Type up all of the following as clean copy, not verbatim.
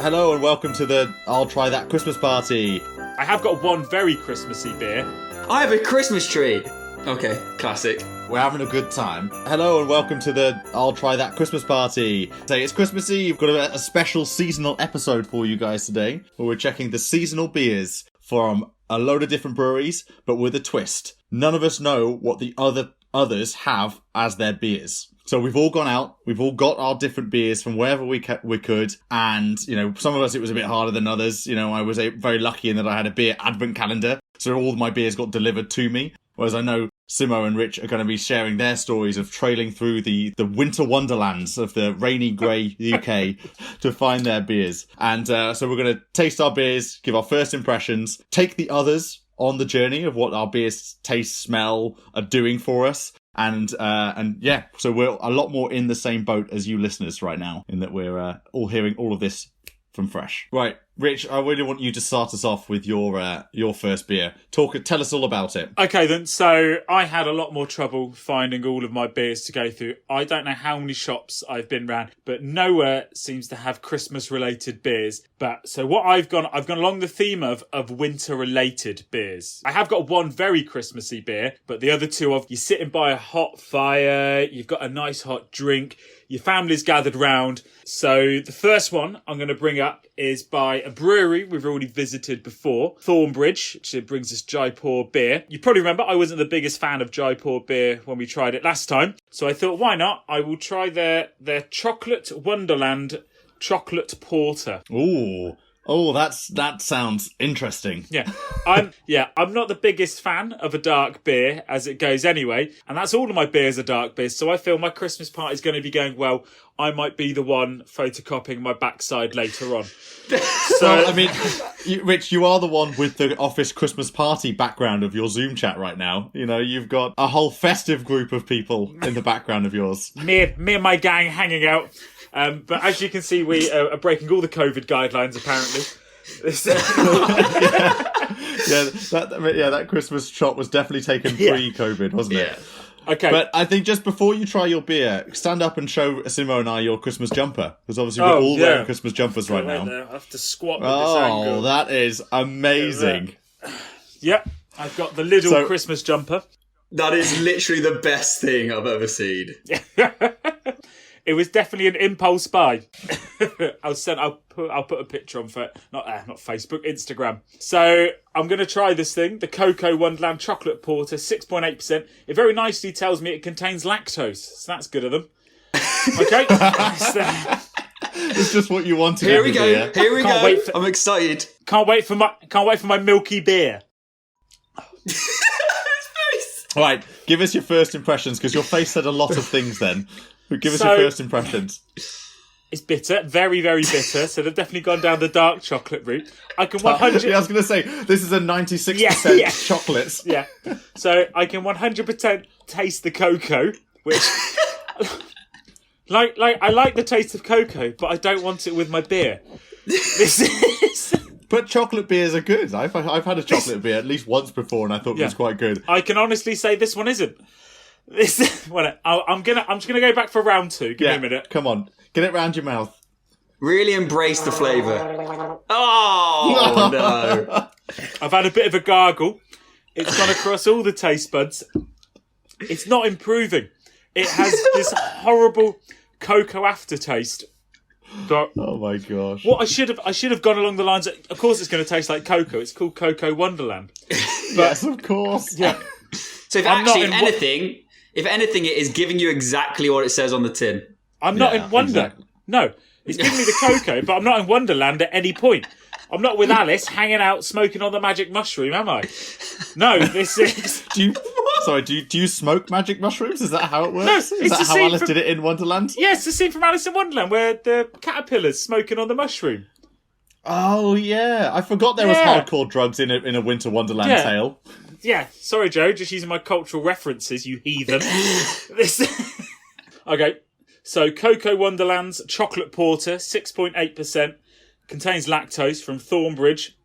Hello and welcome to the I'll Try That Christmas party. I have got one very Christmassy beer. I have a Christmas tree. Okay, classic. We're having a good time. Hello and welcome to the I'll Try That Christmas party. Say it's Christmassy. We've got a special seasonal episode for you guys today, where we're checking the seasonal beers from a load of different breweries, but with a twist. None of us know what the others have as their beers. So we've all gone out, we've all got our different beers from wherever we could, and, you know, some of us it was a bit harder than others. You know, I was very lucky in that I had a beer advent calendar, so all my beers got delivered to me, whereas I know Simmo and Rich are going to be sharing their stories of trailing through the winter wonderlands of the rainy, grey UK to find their beers. And so we're going to taste our beers, give our first impressions, take the others on the journey of what our beers taste, smell, are doing for us. And yeah, so we're a lot more in the same boat as you listeners right now, in that we're all hearing all of this from fresh. Right, Rich, I really want you to start us off with your first beer. Tell us all about it. Okay then, so I had a lot more trouble finding all of my beers to go through. I don't know how many shops I've been round, but nowhere seems to have Christmas related beers. But so what I've gone along the theme of winter related beers. I have got one very Christmassy beer, but the other two you're sitting by a hot fire, you've got a nice hot drink, your family's gathered round. So the first one I'm going to bring up is by a brewery we've already visited before, Thornbridge, which brings us Jaipur beer. You probably remember I wasn't the biggest fan of Jaipur beer when we tried it last time. So I thought, why not? I will try their Chocolate Wonderland Chocolate Porter. Ooh. Oh, that sounds interesting. Yeah. I'm not the biggest fan of a dark beer as it goes anyway, and that's all of my beers are dark beers, so I feel my Christmas party is going to be going well. I might be the one photocopying my backside later on. So, I mean, Rich, you are the one with the office Christmas party background of your Zoom chat right now. You know, you've got a whole festive group of people in the background of yours. Me and my gang hanging out. But as you can see, we are breaking all the COVID guidelines, apparently. That Christmas shot was definitely taken pre-COVID, wasn't it? Okay. But I think just before you try your beer, stand up and show Simmo and I your Christmas jumper. Because obviously we're all wearing Christmas jumpers right now. I have to squat with this angle. Oh, that is amazing. Yep, I've got the Lidl Christmas jumper. That is literally the best thing I've ever seen. It was definitely an impulse buy. I'll put a picture on for not Facebook, Instagram. So I'm going to try this thing, the Cocoa Wonderland Chocolate Porter, 6.8%. It very nicely tells me it contains lactose, so that's good of them. Okay, it's just what you wanted. Here we go. I'm excited. Can't wait for my milky beer. All right, give us your first impressions, because your face said a lot of things then. Give us your first impressions. It's bitter, very, very bitter. So they've definitely gone down the dark chocolate route. I can 100. I was going to say this is a 96% chocolate. Yeah. So I can 100% taste the cocoa, which I like the taste of cocoa, but I don't want it with my beer. This is. But chocolate beers are good. I've had a chocolate beer at least once before, and I thought it was quite good. I can honestly say this one isn't. I'm just gonna go back for round two. Give me a minute. Come on, get it round your mouth. Really embrace the flavour. Oh no! I've had a bit of a gargle. It's gone across all the taste buds. It's not improving. It has this horrible cocoa aftertaste. But oh my gosh! What I should have gone along the lines. Of course, it's going to taste like cocoa. It's called Cocoa Wonderland. Yes, of course. Yeah. So if anything, it is giving you exactly what it says on the tin. I'm not in Wonder. Exactly. No, it's giving me the cocoa, but I'm not in Wonderland at any point. I'm not with Alice hanging out smoking on the magic mushroom, am I? No, this is. Do you smoke magic mushrooms? Is that how it works? No, is that how Alice did it in Wonderland? Yes, the scene from Alice in Wonderland where the caterpillar's smoking on the mushroom. Oh yeah, I forgot there was hardcore drugs in a Winter Wonderland tale. Yeah, sorry, Joe, just using my cultural references, you heathen. Okay, so Cocoa Wonderland's Chocolate Porter, 6.8%, contains lactose from Thornbridge.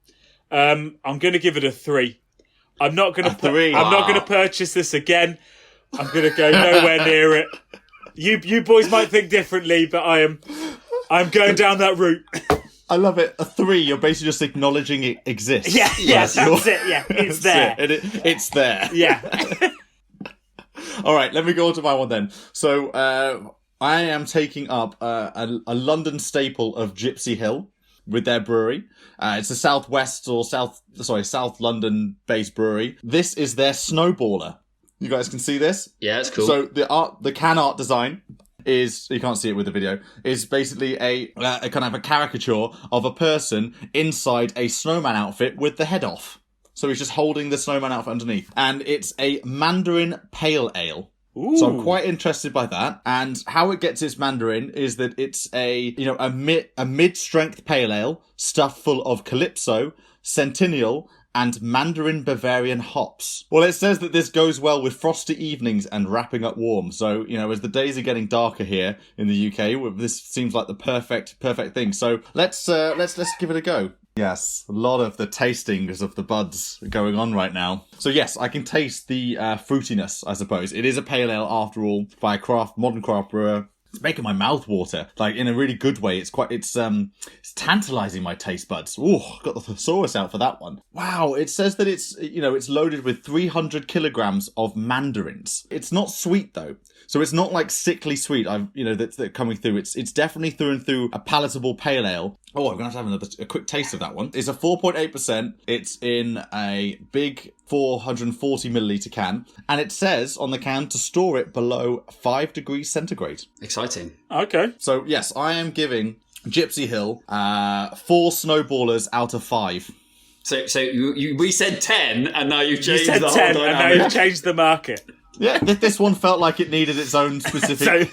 I'm going to give it a 3. I'm not going to purchase this again. I'm going to go nowhere near it. You boys might think differently, but I'm going down that route. I love it. A 3, you're basically just acknowledging it exists. Yeah, that's it. Yeah, it's there. It's there. Yeah. All right, let me go on to my one then. So I am taking up a London staple of Gypsy Hill with their brewery. It's a South London based brewery. This is their snowballer. You guys can see this? Yeah, it's cool. So the can art design is, you can't see it with the video, is basically a kind of a caricature of a person inside a snowman outfit with the head off. So he's just holding the snowman outfit underneath. And it's a Mandarin Pale Ale. Ooh. So I'm quite interested by that. And how it gets its Mandarin is that it's a mid-strength pale ale stuffed full of Calypso, Centennial, and Mandarin Bavarian hops. Well, it says that this goes well with frosty evenings and wrapping up warm. So, as the days are getting darker here in the UK, this seems like the perfect thing. So let's give it a go. Yes, a lot of the tastings of the buds going on right now. So yes, I can taste the fruitiness, I suppose. It is a pale ale after all, by a modern craft brewer. It's making my mouth water, like in a really good way. It's tantalizing my taste buds. Ooh, got the thesaurus out for that one. Wow, it says that it's loaded with 300 kilograms of mandarins. It's not sweet though. So it's not like sickly sweet. That's coming through. It's definitely through and through a palatable pale ale. Oh, I'm gonna have to have a quick taste of that one. It's a 4.8%. It's in a big 440 milliliter can, and it says on the can to store it below 5 degrees centigrade. Exciting. Okay. So yes, I am giving Gypsy Hill 4 snowballers out of 5. So we said 10, and now you've changed the whole 10, dynamic. and now you've changed the market. Yeah, this one felt like it needed its own specific.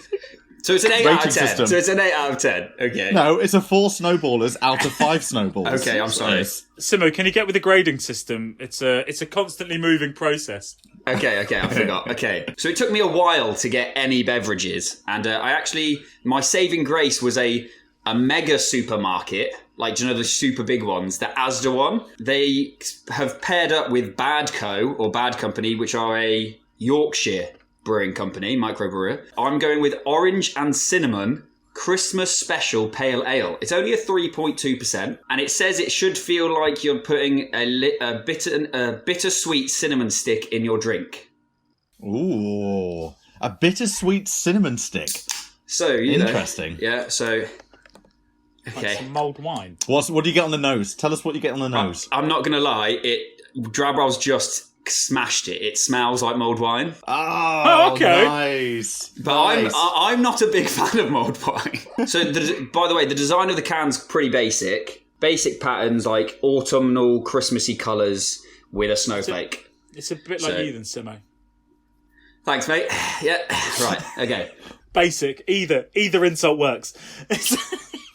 So it's an 8 out of 10. system. So it's an 8 out of 10. Okay. No, it's a 4 snowballers out of 5 snowballs. Okay, I'm sorry. Simmo, can you get with the grading system? It's a constantly moving process. Okay, I forgot. Okay. So it took me a while to get any beverages. And my saving grace was a mega supermarket. Like, do you know the super big ones? The Asda one. They have paired up with Bad Company, which are a Yorkshire brewing company, microbrewer. I'm going with Orange and Cinnamon Christmas Special Pale Ale. It's only a 3.2%, and it says it should feel like you're putting a bittersweet cinnamon stick in your drink. Ooh, a bittersweet cinnamon stick. So, interesting. Yeah, so... Okay. Like some mulled wine. What do you get on the nose? Tell us what you get on the nose. I'm not going to lie, Drabro's just smashed it. It smells like mulled wine. Oh, okay. Nice. But nice. I'm not a big fan of mulled wine. So, by the way, the design of the can's pretty basic. Basic patterns like autumnal, Christmassy colours with a snowflake. It's a bit like you then, Simmo. Thanks, mate. Yeah, right, okay. Basic. Either insult works.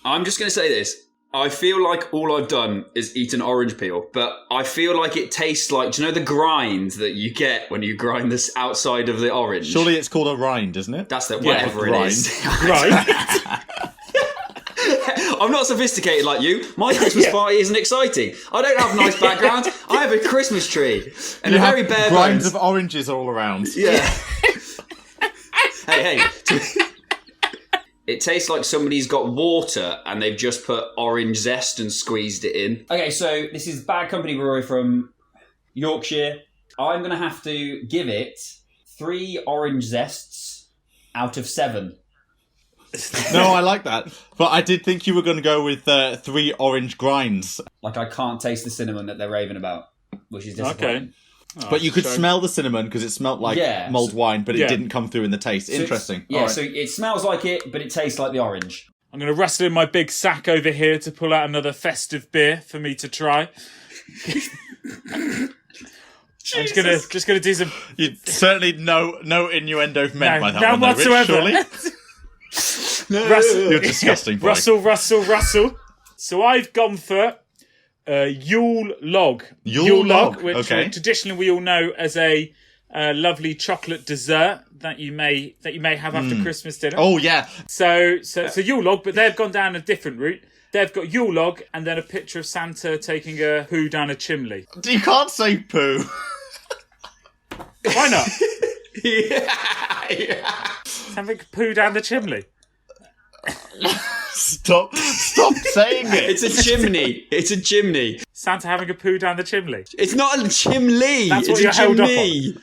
I'm just going to say this. I feel like all I've done is eat an orange peel, but I feel like it tastes like, do you know the grind that you get when you grind this outside of the orange? Surely it's called a rind, isn't it? That's whatever it is. Right. I'm not sophisticated like you. My Christmas party isn't exciting. I don't have a nice background. I have a Christmas tree and you a have very bare grinds bones. of oranges all around. Yeah. hey. It tastes like somebody's got water and they've just put orange zest and squeezed it in. Okay, so this is Bad Company Brewery from Yorkshire. I'm going to have to give it 3 orange zests out of 7. No, I like that. But I did think you were going to go with 3 orange grinds. Like, I can't taste the cinnamon that they're raving about, which is disappointing. Okay. Oh, but you could smell the cinnamon because it smelled like mulled wine, but it Yeah. didn't come through in the taste. So Interesting. Yeah, so it smells like it, but it tastes like the orange. I'm going to rustle in my big sack over here to pull out another festive beer for me to try. I'm just gonna do some. You certainly no innuendo meant by that none one, though, Rich, whatsoever. surely? Russell, You're disgusting, boy. Russell. So I've gone for Yule log. Yule log, which okay. Traditionally we all know as a lovely chocolate dessert that you may have after Christmas dinner. Oh yeah. So Yule log, but they've gone down a different route. They've got Yule log and then a picture of Santa taking a poo down a chimney. You can't say poo. Why not? yeah. Something poo down the chimney. Stop saying it. It's a chimney. It's a chimney. Santa having a poo down the chimney. It's not a chimney. That's what it's you're a held up chimney.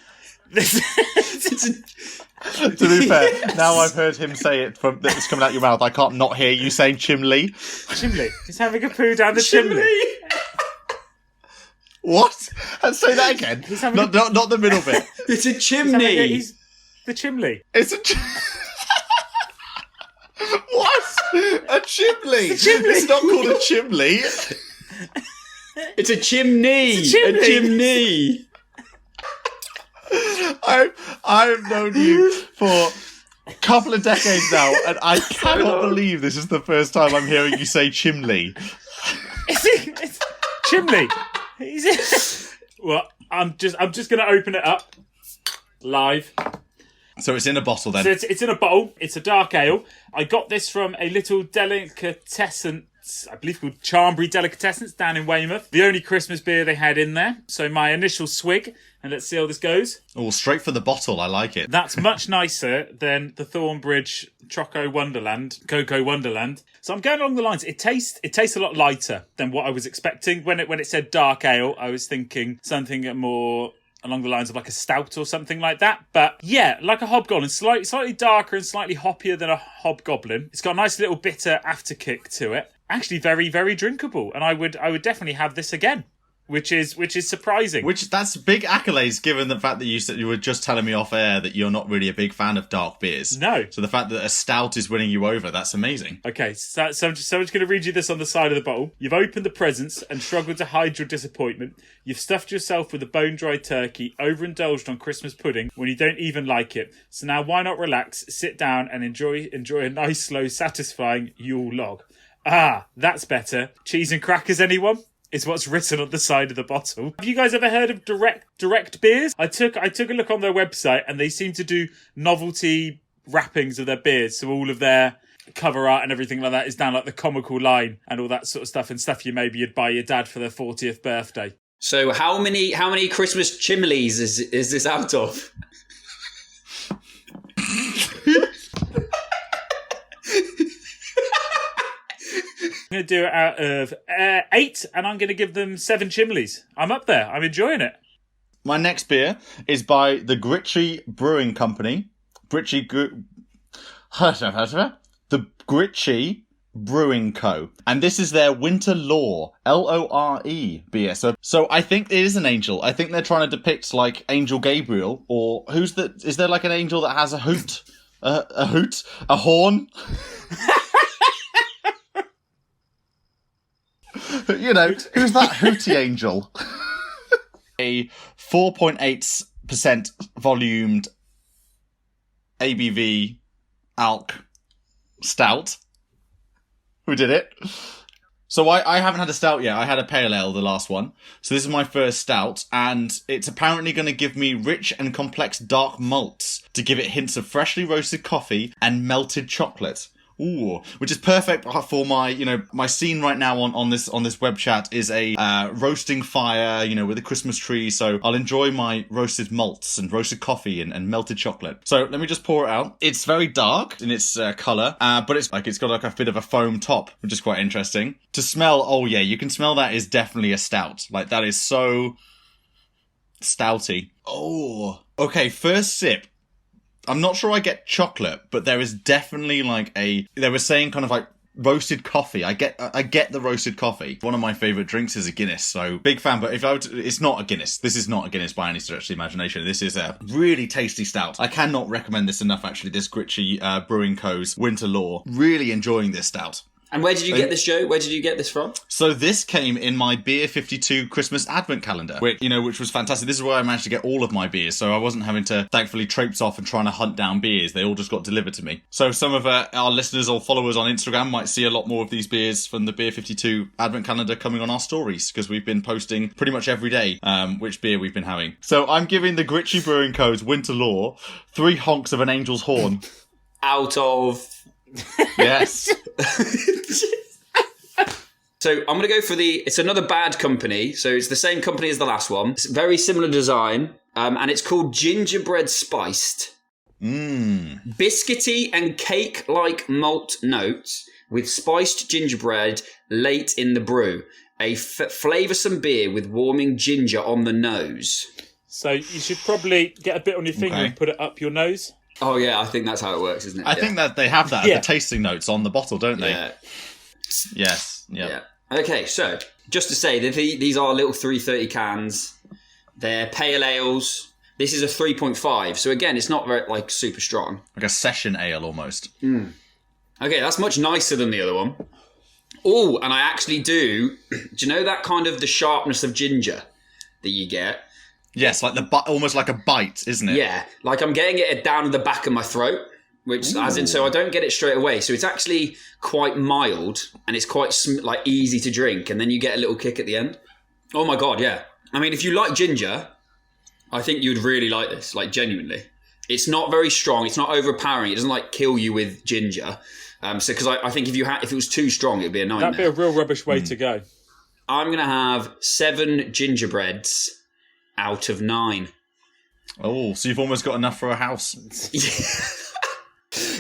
To be fair, now I've heard him say it it's coming out your mouth. I can't not hear you saying chimley. Chimney. He's having a poo down the chimney. What? And say that again. Not the middle bit. It's a chimney. He's the chimney. It's a what? A chimney? It's not called a chimney. It's a chimney. It's a chimney. I've known you for a couple of decades now, and I cannot believe this is the first time I'm hearing you say chimney. It's chimney. Well, I'm just going to open it up live. So it's in a bottle then. So it's in a bottle. It's a dark ale. I got this from a little delicatessen, I believe called Charnbury Delicatessens down in Weymouth. The only Christmas beer they had in there. So my initial swig, and let's see how this goes. Oh, straight for the bottle. I like it. That's much nicer than the Thornbridge Cocoa Wonderland. So I'm going along the lines. It tastes a lot lighter than what I was expecting. When it said dark ale, I was thinking something more along the lines of like a stout or something like that. But yeah, like a hobgoblin, slightly darker and slightly hoppier than a hobgoblin. It's got a nice little bitter afterkick to it. Actually, very, very drinkable, and I would definitely have this again, which is surprising. That's big accolades, given the fact that you said you were just telling me off air that you're not really a big fan of dark beers. No. So the fact that a stout is winning you over, that's amazing. Okay, so I'm just going to read you this on the side of the bottle. You've opened the presents and struggled to hide your disappointment. You've stuffed yourself with a bone-dry turkey, overindulged on Christmas pudding when you don't even like it. So now why not relax, sit down and enjoy a nice, slow, satisfying Yule log. Ah, that's better. Cheese and crackers, anyone? Is what's written on the side of the bottle. Have you guys ever heard of direct beers? I took a look on their website, and they seem to do novelty wrappings of their beers. So all of their cover art and everything like that is down like the comical line and all that sort of stuff, and stuff you'd buy your dad for their 40th birthday. So how many Christmas chimleys is this out of? I'm going to do it out of 8, and I'm going to give them 7 chimleys. I'm up there. I'm enjoying it. My next beer is by the Gritchy Brewing Company. The Gritchy Brewing Co. And this is their Winter Lore, Lore beer. So I think it is an angel. I think they're trying to depict like Angel Gabriel, or is there like an angel that has a hoot? A horn? You know, who's that hooty angel? A 4.8% volumed ABV alc stout. Who did it? So I haven't had a stout yet. I had a pale ale, the last one. So this is my first stout, and it's apparently going to give me rich and complex dark malts to give it hints of freshly roasted coffee and melted chocolate. Ooh, which is perfect for my scene right now on this web chat is a roasting fire, with a Christmas tree. So I'll enjoy my roasted malts and roasted coffee and melted chocolate. So let me just pour it out. It's very dark in its colour, but it's got like a bit of a foam top, which is quite interesting. To smell, oh yeah, you can smell that is definitely a stout. Like that is so stouty. Oh, okay, first sip. I'm not sure I get chocolate, but there is definitely they were saying kind of like roasted coffee. I get the roasted coffee. One of my favourite drinks is a Guinness, so big fan, but it's not a Guinness. This is not a Guinness by any stretch of the imagination. This is a really tasty stout. I cannot recommend this enough, actually, this Gritchy Brewing Co.'s Winter Lore. Really enjoying this stout. And where did you get this, Joe? Where did you get this from? So this came in my Beer 52 Christmas Advent calendar, which was fantastic. This is where I managed to get all of my beers, so I wasn't having to, thankfully, traipse off and trying to hunt down beers. They all just got delivered to me. So some of our listeners or followers on Instagram might see a lot more of these beers from the Beer 52 Advent calendar coming on our stories, because we've been posting pretty much every day which beer we've been having. So I'm giving the Gritchy Brewing Co.'s Winter Lore 3 honks of an angel's horn. Out of... Yes. So I'm going to go for it's another bad company. So it's the same company as the last one. It's very similar design. And it's called Gingerbread Spiced. Biscuity and cake-like malt notes with spiced gingerbread late in the brew. A flavoursome beer with warming ginger on the nose. So you should probably get a bit on your finger and put it up your nose. Oh, yeah, I think that's how it works, isn't it? I think that they have that the tasting notes on the bottle, don't they? Yeah. Yes. Yeah. Okay, so just to say that these are little 330 cans. They're pale ales. This is a 3.5. So again, it's not very super strong. Like a session ale almost. Okay, that's much nicer than the other one. Oh, and I actually do you know that kind of the sharpness of ginger that you get? Yes, like almost like a bite, isn't it? Yeah, like I'm getting it down in the back of my throat, which as in, so I don't get it straight away. So it's actually quite mild and it's quite easy to drink, and then you get a little kick at the end. Oh my god, yeah. I mean, if you like ginger, I think you'd really like this, genuinely. It's not very strong, it's not overpowering, it doesn't kill you with ginger. Because I think if it was too strong, it'd be a nightmare. That'd be a real rubbish way to go. I'm going to have 7 gingerbreads out of 9. Oh, so you've almost got enough for a house.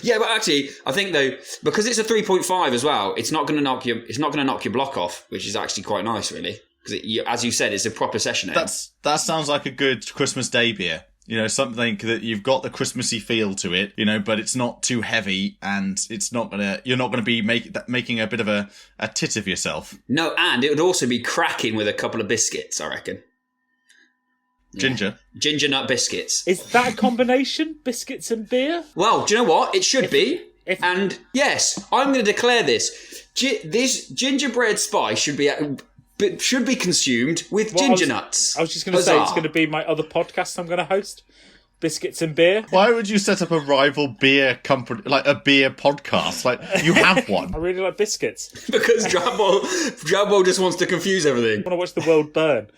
Yeah, but actually, I think though, because it's a 3.5 as well, it's not going to knock your block off, which is actually quite nice, really. Because as you said, it's a proper session ale. That sounds like a good Christmas Day beer. Something that you've got the Christmassy feel to it, but it's not too heavy, and you're not gonna be making a bit of a tit of yourself. No, and it would also be cracking with a couple of biscuits, I reckon. Yeah. Ginger nut biscuits. Is that a combination? Biscuits and beer? Well, do you know what? It should be. And yes, I'm going to declare this. This gingerbread spice should be consumed with ginger nuts. I was just going to say, it's going to be my other podcast I'm going to host. Biscuits and beer. Why would you set up a rival beer company, like a beer podcast? You have one. I really like biscuits. Because Drabble just wants to confuse everything. I want to watch the world burn.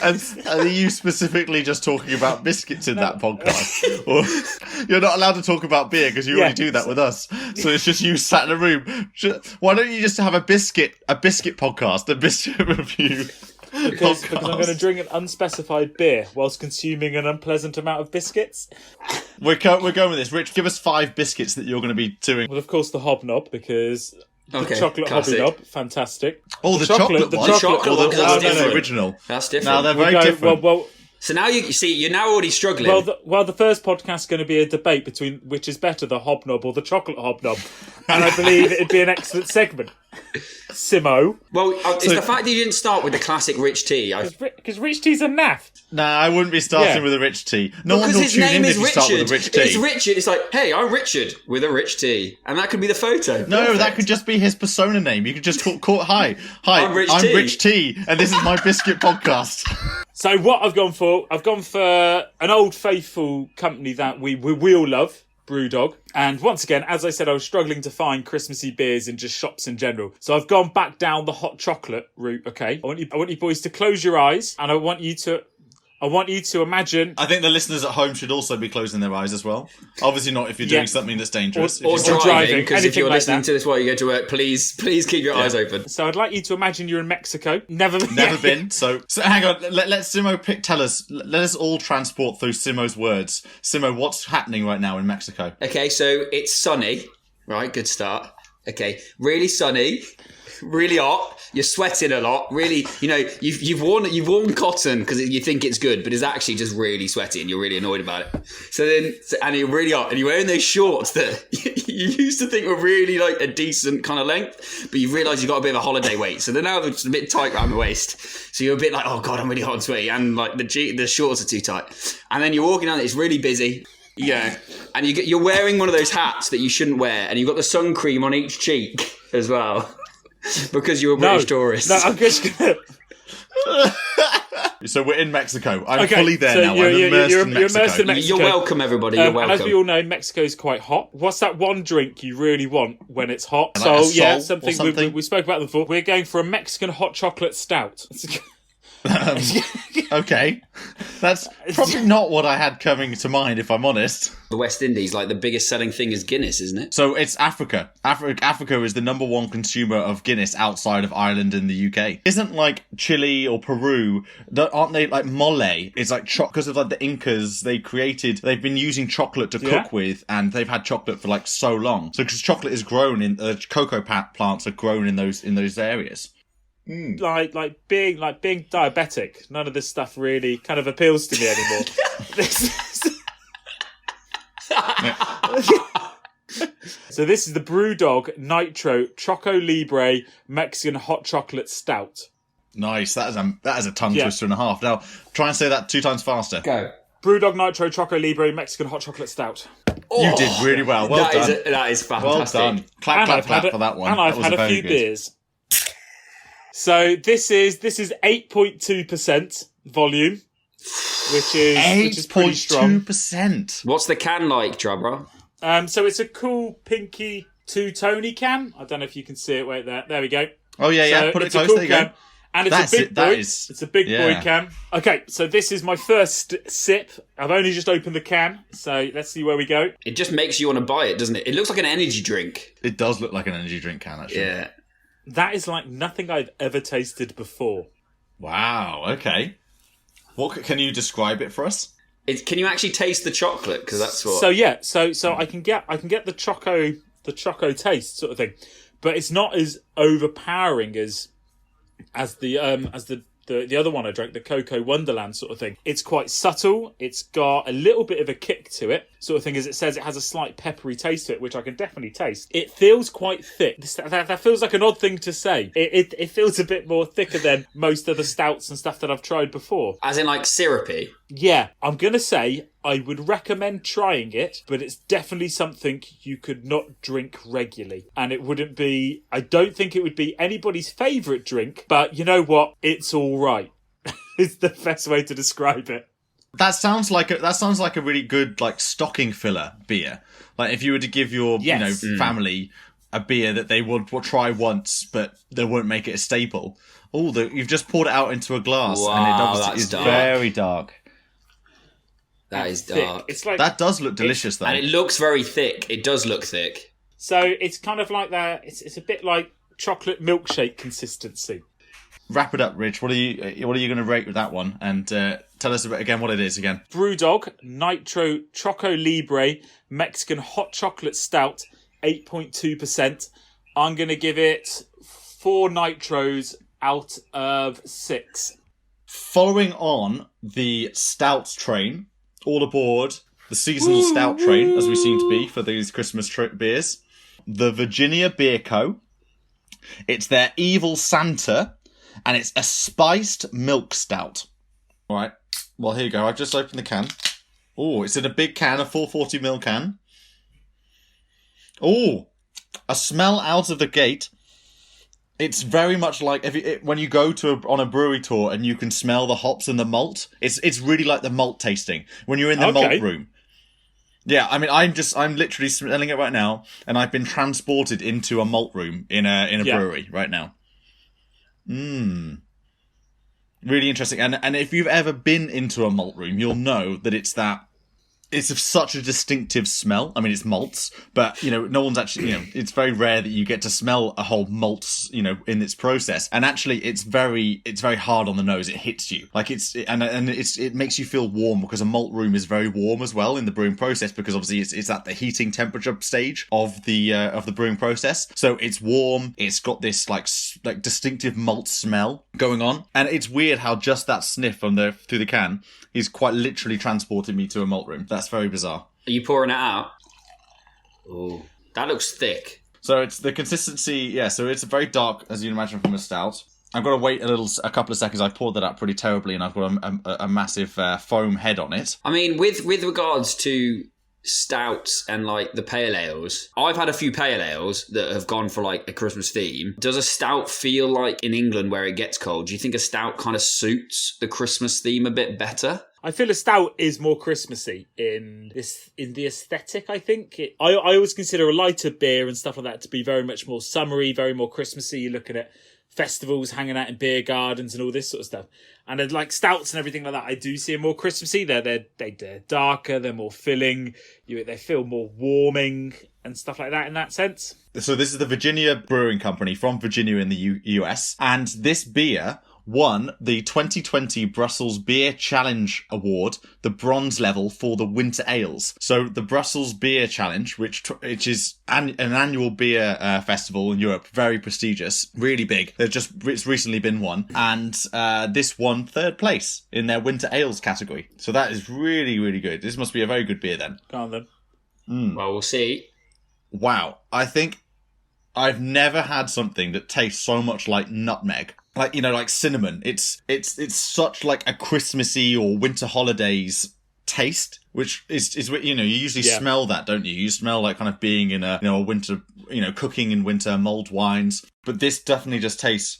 And are you specifically just talking about biscuits in that podcast? Or you're not allowed to talk about beer because you already do that with us. So it's just you sat in a room. Why don't you just have a biscuit podcast, a biscuit review? Because I'm going to drink an unspecified beer whilst consuming an unpleasant amount of biscuits. We're going with this. Rich, give us 5 biscuits that you're going to be doing. Well, of course, the hobnob, because the chocolate classic. hobnob, fantastic. Oh, the chocolate one? The chocolate one, that's the original. That's different. No, they're very different. Well, so now you see, you're now already struggling. Well, the first podcast is going to be a debate between which is better, the hobnob or the chocolate hobnob. And I believe it'd be an excellent segment. Simmo. Well, it's the fact that you didn't start with the classic rich tea. Because rich tea's a naff. Nah, I wouldn't be starting with a rich tea. No one will tune in if you start with a rich tea. It's Richard. It's like, hey, I'm Richard with a rich tea. And that could be the photo. No, Perfect. that could just be his persona name. You could just call hi, I'm Rich Tea, and this is my biscuit podcast. So what I've gone for an old faithful company that we all love, Brewdog. And once again, as I said, I was struggling to find Christmassy beers in just shops in general. So I've gone back down the hot chocolate route, okay? I want you boys to close your eyes, and I want you to imagine... I think the listeners at home should also be closing their eyes as well. Obviously not if you're doing something that's dangerous. Or driving, because if you're listening to this while you go to work, please keep your eyes open. So I'd like you to imagine you're in Mexico. Never been. So hang on, let Simmo tell us, let us all transport through Simmo's words. Simmo, what's happening right now in Mexico? Okay, so it's sunny. Right, good start. Okay, really sunny. Really hot. You're sweating a lot. Really, you've worn cotton because you think it's good, but it's actually just really sweaty, and you're really annoyed about it. And you're really hot, and you're wearing those shorts that you used to think were really a decent kind of length, but you've realised you've got a bit of a holiday weight, so they're now just a bit tight around the waist. So you're a bit like, oh god, I'm really hot and sweaty, and the shorts are too tight. And then you're walking down, it's really busy. Yeah, and you're wearing one of those hats that you shouldn't wear, and you've got the sun cream on each cheek as well. Because you're a British tourist. No, I'm just gonna... So we're in Mexico. I'm fully there now. I'm immersed in Mexico. You're welcome, everybody. You're welcome. And as we all know, Mexico's quite hot. What's that one drink you really want when it's hot? Something we spoke about before. We're going for a Mexican hot chocolate stout. Okay. That's probably not what I had coming to mind, if I'm honest. The West Indies, like the biggest selling thing is Guinness, isn't it? So it's Africa. Africa is the number one consumer of Guinness outside of Ireland and the UK. Isn't like Chile or Peru, aren't they like mole? It's like because of like the Incas, they've been using chocolate to cook with, and they've had chocolate for like so long. So because chocolate is grown in cocoa plants are grown in those areas. Like being diabetic, none of this stuff really kind of appeals to me anymore. So this is the Brewdog Nitro Choco Libre Mexican Hot Chocolate Stout. Nice. That is a tongue twister and a half. Now try and say that 2 times faster. Go. Brewdog Nitro Choco Libre Mexican Hot Chocolate Stout. You did really well. Well done. That is fantastic. Well done. Clap for that one. And I've had a few beers. So this is 8.2% volume, which is pretty strong. 8.2%. What's the can like, Drabra? So it's a cool pinky two-tony can. I don't know if you can see it. Wait there. There we go. Oh yeah. So Put it it's a close. cool There you go. can. And it's a big boy. It's a big boy Yeah. can. Okay, so this is my first sip. I've only just opened the can, so let's see where we go. It just makes you want to buy it, doesn't it? It looks like an energy drink. It does look like an energy drink can, actually. Yeah. That is like nothing I've ever tasted before. Wow. Okay. What can you describe it for us? Can you actually taste the chocolate? Because that's what. So yeah, so I can get the choco taste sort of thing, but it's not as overpowering as the other one I drank, the Cocoa Wonderland sort of thing. It's quite subtle. It's got a little bit of a kick to it, sort of thing, as it says. It has a slight peppery taste to it, which I can definitely taste. It feels quite thick. That feels like an odd thing to say. It feels a bit more thicker than most of the stouts and stuff that I've tried before. As in like syrupy? Yeah, I'm going to say I would recommend trying it, but it's definitely something you could not drink regularly. And it wouldn't be, I don't think it would be anybody's favourite drink, but you know what? It's all right. It's the best way to describe it. That sounds like a really good like stocking filler beer. Like if you were to give your family a beer that they would try once, but they won't make it a staple. Oh, you've just poured it out into a glass, Wow, and it obviously that's is dark. very dark. That is Thick. dark. It's like That does look delicious, though. And it looks very thick. It does look thick. so. It's kind of like that. It's a bit like chocolate milkshake consistency. Wrap it up, Rich. What are you going to rate with that one? And tell us again what it is again. Brewdog Nitro Choco Libre Mexican Hot Chocolate Stout, 8.2%. I'm going to give it 4 nitros out of 6. Following on the stout train, all aboard the seasonal stout train, as we seem to be for these Christmas beers, the Virginia Beer Co. It's their Evil Santa, and it's a spiced milk stout. All right. Well, here you go. I've just opened the can. Oh, it's in a big can, a 440ml can. Oh, a smell out of the gate. It's very much like when you go on a brewery tour and you can smell the hops and the malt. It's really like the malt tasting when you're in the malt room. Yeah, I mean, I'm literally smelling it right now, and I've been transported into a malt room in a brewery right now. Really interesting. And if you've ever been into a malt room, you'll know that it's of such a distinctive smell. I mean, it's malts, but, no one's actually, it's very rare that you get to smell a whole malts, in its process. And actually, it's very hard on the nose. It hits you. Like it makes you feel warm, because a malt room is very warm as well in the brewing process, because obviously it's at the heating temperature stage of the brewing process. So it's warm. It's got this like distinctive malt smell going on. And it's weird how just that sniff through the can, he's quite literally transported me to a malt room. That's very bizarre. Are you pouring it out? Oh, that looks thick. So it's the consistency, yeah, so it's very dark, as you'd imagine, from a stout. I've got to wait a couple of seconds. I've poured that out pretty terribly, and I've got a massive foam head on it. I mean, with regards to stouts and like the pale ales, I've had a few pale ales that have gone for like a Christmas theme. Does a stout feel like in England where it gets cold? Do you think a stout kind of suits the Christmas theme a bit better? I feel a stout is more Christmassy in the aesthetic. I think I always consider a lighter beer and stuff like that to be very much more summery, very more Christmassy. You're looking at festivals, hanging out in beer gardens and all this sort of stuff. And then, like stouts and everything like that, I do see them more Christmassy. They're darker, they're more filling, they feel more warming and stuff like that in that sense. So this is the Virginia Brewing Company from Virginia in the US, and this beer won the 2020 Brussels Beer Challenge Award, the bronze level for the winter ales. So the Brussels Beer Challenge, which is an annual beer festival in Europe, very prestigious, really big. It's recently been won, and this won 3rd place in their winter ales category. So that is really, really good. This must be a very good beer then. Go on then. Well, we'll see. Wow, I think I've never had something that tastes so much like nutmeg. Like cinnamon. It's such like a Christmassy or winter holidays taste, which is you usually smell that, don't you? You smell like kind of being in a winter, cooking in winter, mulled wines. But this definitely just tastes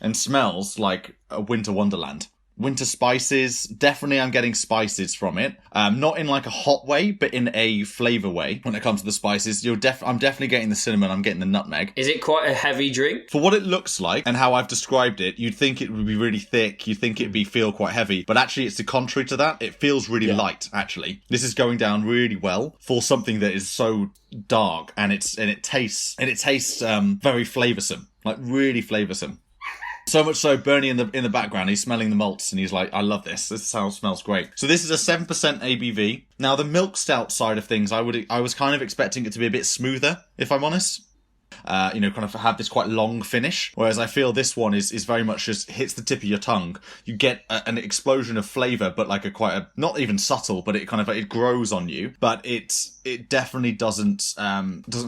and smells like a winter wonderland. Winter spices, definitely I'm getting spices from it. Not in like a hot way, but in a flavour way. When it comes to the spices, I'm definitely getting the cinnamon, I'm getting the nutmeg. Is it quite a heavy drink? For what it looks like and how I've described it, you'd think it would be really thick, you'd think it'd feel quite heavy, but actually it's the contrary to that. It feels really light, actually. This is going down really well for something that is so dark, and it tastes very flavoursome, like really flavoursome. So much so, Bernie in the background, he's smelling the malts and he's like, I love this. This smells great. So this is a 7% ABV. Now, the milk stout side of things, I was kind of expecting it to be a bit smoother, if I'm honest. Kind of have this quite long finish. Whereas I feel this one is very much just hits the tip of your tongue. You get an explosion of flavour, but like not even subtle, but it kind of, it grows on you. But it definitely doesn't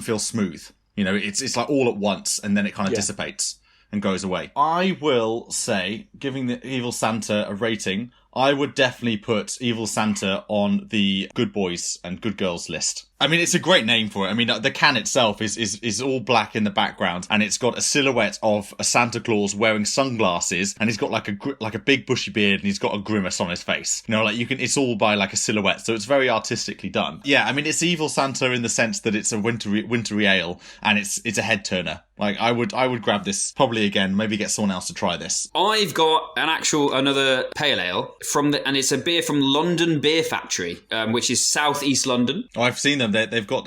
feel smooth. It's like all at once and then it kind of dissipates and goes away. I will say, giving the Evil Santa a rating, I would definitely put Evil Santa on the good boys and good girls list. I mean, it's a great name for it. I mean, the can itself is all black in the background, and it's got a silhouette of a Santa Claus wearing sunglasses, and he's got like a big bushy beard, and he's got a grimace on his face. It's all by like a silhouette, so it's very artistically done. Yeah, I mean, it's Evil Santa in the sense that it's a wintry ale, and it's a head turner. Like, I would grab this probably again, maybe get someone else to try this. I've got another pale ale and it's a beer from London Beer Factory, which is southeast London. Oh, I've seen them. They've got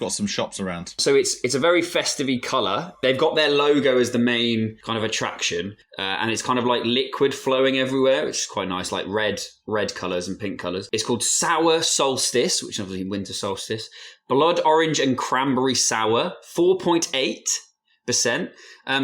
some shops around. So it's a very festive-y colour. They've got their logo as the main kind of attraction, and it's kind of like liquid flowing everywhere, which is quite nice, like red colours and pink colours. It's called Sour Solstice, which is obviously winter solstice. Blood orange and cranberry sour, 4.8%.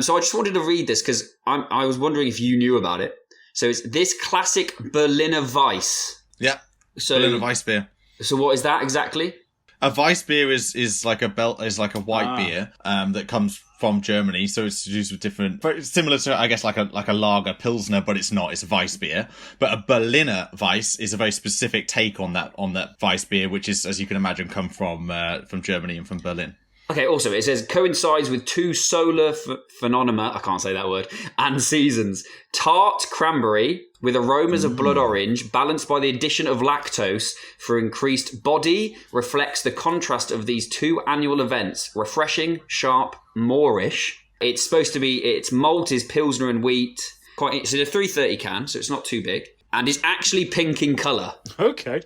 So I just wanted to read this because I was wondering if you knew about it. So it's this classic Berliner Weiss. Yeah, so, Berliner Weiss beer. So what is that exactly? A Weiss beer is like a white beer that comes from Germany, so it's used with different, similar to I guess like a lager pilsner, but it's not. It's a Weiss beer. But a Berliner Weiss is a very specific take on that Weiss beer, which is, as you can imagine, come from Germany and from Berlin. Okay, also, it says, coincides with two solar phenomena, I can't say that word, and seasons. Tart cranberry with aromas of blood orange, balanced by the addition of lactose for increased body, reflects the contrast of these two annual events. Refreshing, sharp, moorish. It's supposed to be, its malt is Pilsner and wheat. It's in a 330 can, so it's not too big. And it's actually pink in colour. Okay.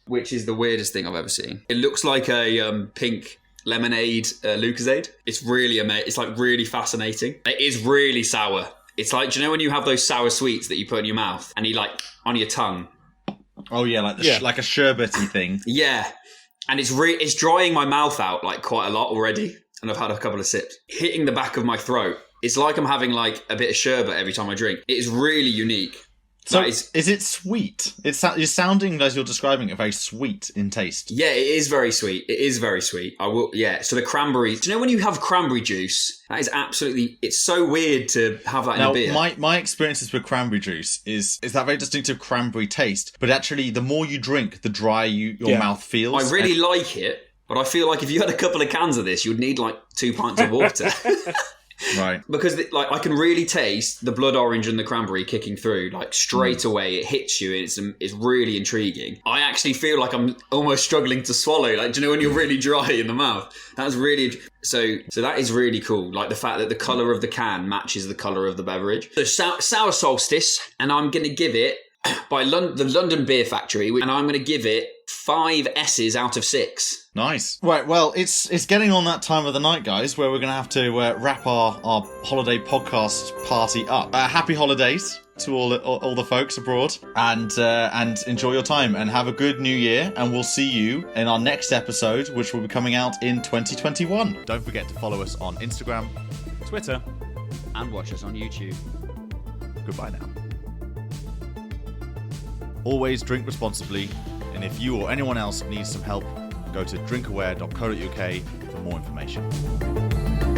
Which is the weirdest thing I've ever seen. It looks like a pink lemonade Lucozade. It's really amazing. It's like really fascinating. It is really sour. It's like, do you know when you have those sour sweets that you put in your mouth and you like on your tongue? Oh yeah, like like a sherbety thing. Yeah, and it's drying my mouth out like quite a lot already, and I've had a couple of sips, hitting the back of my throat. It's like I'm having like a bit of sherbet every time I drink. It is really unique. So is it sweet? You're sounding, as you're describing it, very sweet in taste. Yeah, it is very sweet. It is very sweet. So the cranberry. Do you know when you have cranberry juice? That is absolutely. It's so weird to have that in a beer. My experiences with cranberry juice is that very distinctive cranberry taste. But actually, the more you drink, the drier your mouth feels. I really like it, but I feel like if you had a couple of cans of this, you'd need like 2 pints of water. Right. Because I can really taste the blood orange and the cranberry kicking through, like straight away. It hits you. It's really intriguing. I actually feel like I'm almost struggling to swallow. Like, do you know when you're really dry in the mouth? That's really... So that is really cool. Like the fact that the colour of the can matches the colour of the beverage. So Sour Solstice, and I'm going to give it by the London Beer Factory, and I'm going to give it 5 S's out of 6. Nice. Right, well, it's getting on that time of the night, guys, where we're going to have to wrap our holiday podcast party up. Happy holidays to all the folks abroad, and enjoy your time, and have a good new year, and we'll see you in our next episode, which will be coming out in 2021. Don't forget to follow us on Instagram, Twitter, and watch us on YouTube. Goodbye now. Always drink responsibly, and if you or anyone else needs some help, go to drinkaware.co.uk for more information.